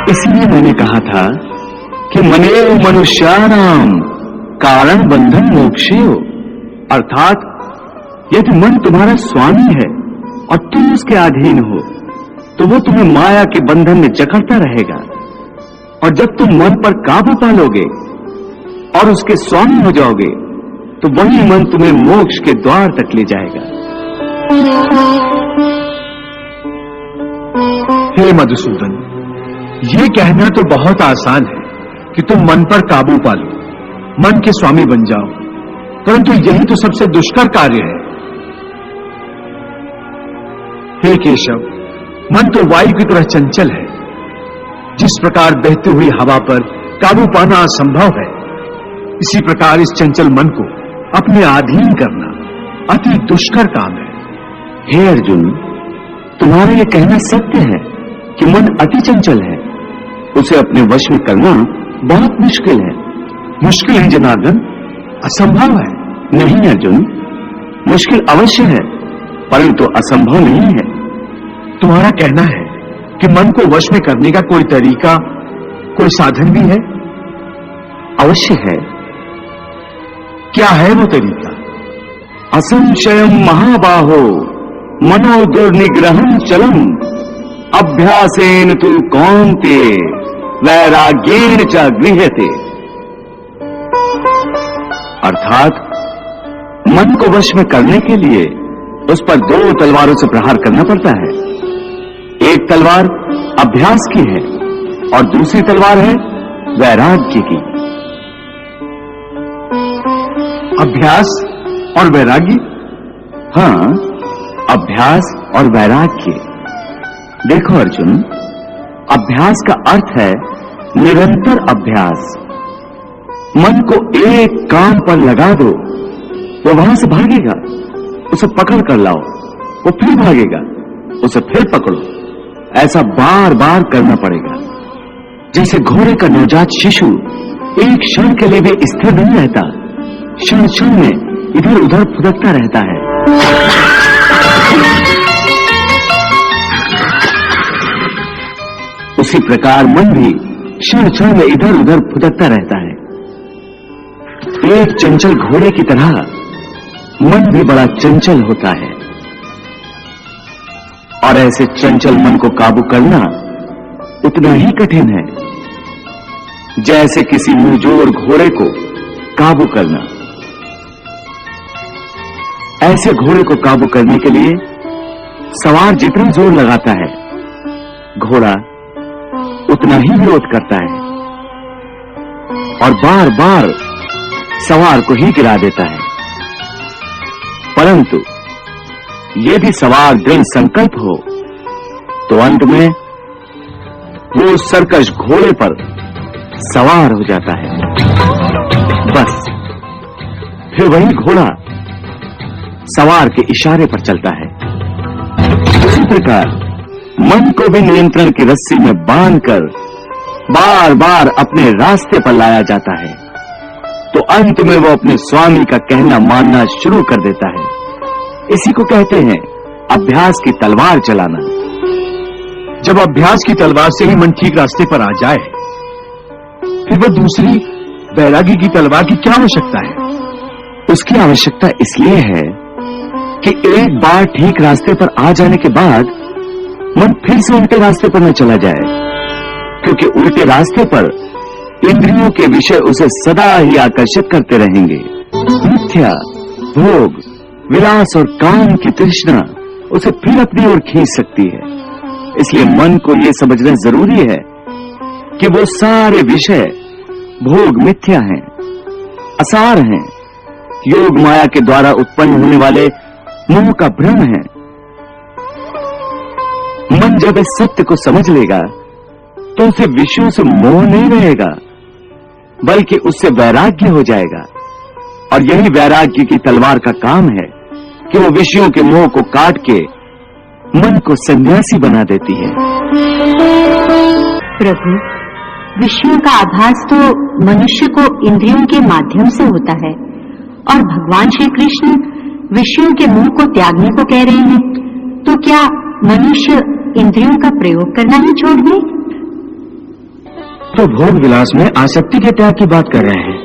इसलिए मैंने कहा था कि मनेव मनुष्याणाम कारण बंधन मोक्षेयो, अर्थात यदि मन तुम्हारा स्वामी है और तुम उसके अधीन हो तो वो तुम्हें माया के बंधन में जकड़ता रहेगा, और जब तुम मन पर काबू पालोगे और उसके स्वामी हो जाओगे तो वही मन तुम्हें मोक्ष के द्वार तक ले जाएगा। हे मधुसूदन, ये कहना तो बहुत आसान है कि तुम मन पर काबू पालो, मन के स्वामी बन जाओ, परंतु यही तो सबसे दुष्कर कार्य है। हे केशव, मन तो वायु की तरह चंचल है। जिस प्रकार बहती हुई हवा पर काबू पाना असंभव है, इसी प्रकार इस चंचल मन को अपने अधीन करना अति दुष्कर काम है। हे अर्जुन, तुम्हारा यह कहना सत्य है कि मन अति चंचल है, उसे अपने वश में करना बहुत मुश्किल है। मुश्किल है जनार्दन, असंभव है। नहीं अर्जुन, मुश्किल अवश्य है परंतु असंभव नहीं है। तुम्हारा कहना है कि मन को वश में करने का कोई तरीका, कोई साधन भी है? अवश्य है। क्या है वो तरीका? असंशयम महाबाहो मनो दुर्निग्रहं चलम अभ्यासेन तु कौन्ते वैराग्येन च गृह्यते। अर्थात मन को वश में करने के लिए उस पर दो तलवारों से प्रहार करना पड़ता है। एक तलवार अभ्यास की है और दूसरी तलवार है वैराग्य की। अभ्यास और वैराग्य? हां, अभ्यास और वैराग्य। देखो अर्जुन, अभ्यास का अर्थ है निरंतर अभ्यास। मन को एक काम पर लगा दो, वो वहां से भागेगा, उसे पकड़ कर लाओ, वो फिर भागेगा, उसे फिर पकड़ो। ऐसा बार बार करना पड़ेगा। जैसे घोड़े का नवजात शिशु एक क्षण के लिए भी स्थिर नहीं रहता, क्षण क्षण में इधर उधर फुदकता रहता है। उसी प्रकार मन भी क्षण क्षण में इधर उधर फुदकता रहता है। एक चंचल घोड़े की तरह मन भी बड़ा चंचल होता है, और ऐसे चंचल मन को काबू करना उतना ही कठिन है जैसे किसी मुंहजोर घोड़े को काबू करना। ऐसे घोड़े को काबू करने के लिए सवार जितना जोर लगाता है, घोड़ा उतना ही विरोध करता है और बार बार सवार को ही गिरा देता है। परंतु यदि सवार दृढ़ संकल्प हो तो अंत में वो सरकश घोड़े पर सवार हो जाता है। बस फिर वही घोड़ा सवार के इशारे पर चलता है। इसी प्रकार मन को भी नियंत्रण की रस्सी में बांधकर बार बार अपने रास्ते पर लाया जाता है, तो अंत में वो अपने स्वामी का कहना मानना शुरू कर देता है। इसी को कहते हैं अभ्यास की तलवार चलाना। जब अभ्यास की तलवार से ही मन ठीक रास्ते पर आ जाए, फिर वह दूसरी वैराग्य की तलवार की क्या आवश्यकता है? उसकी आवश्यकता इसलिए है कि एक बार ठीक रास्ते पर आ जाने के बाद मन फिर से उल्टे रास्ते पर न चला जाए, क्योंकि उल्टे रास्ते पर इंद्रियों के विषय उसे सदा ही आकर्षित करते रहेंगे। मिथ्या, भोग, विलास और काम की तृष्णा उसे फिर अपनी ओर खींच सकती है। इसलिए मन को यह समझना जरूरी है कि वो सारे विषय भोग मिथ्या हैं, असार हैं, योग माया के द्वारा उत्पन्न होने वाले मोह का भ्रम है। मन जब इस सत्य को समझ लेगा तो उसे विषयों से मोह नहीं रहेगा, बल्कि उससे वैराग्य हो जाएगा। और यही वैराग्य की तलवार का काम है कि वो विषयों के मोह को काट के मन को सन्यासी बना देती है। प्रभु, विषयों का आभास तो मनुष्य को इंद्रियों के माध्यम से होता है, और भगवान श्री कृष्ण विषयों के मोह को त्यागने को कह रहे हैं, तो क्या मनुष्य इंद्रियों का प्रयोग करना ही छोड़ दे? तो भोग विलास में आसक्ति के त्याग की बात कर रहे हैं।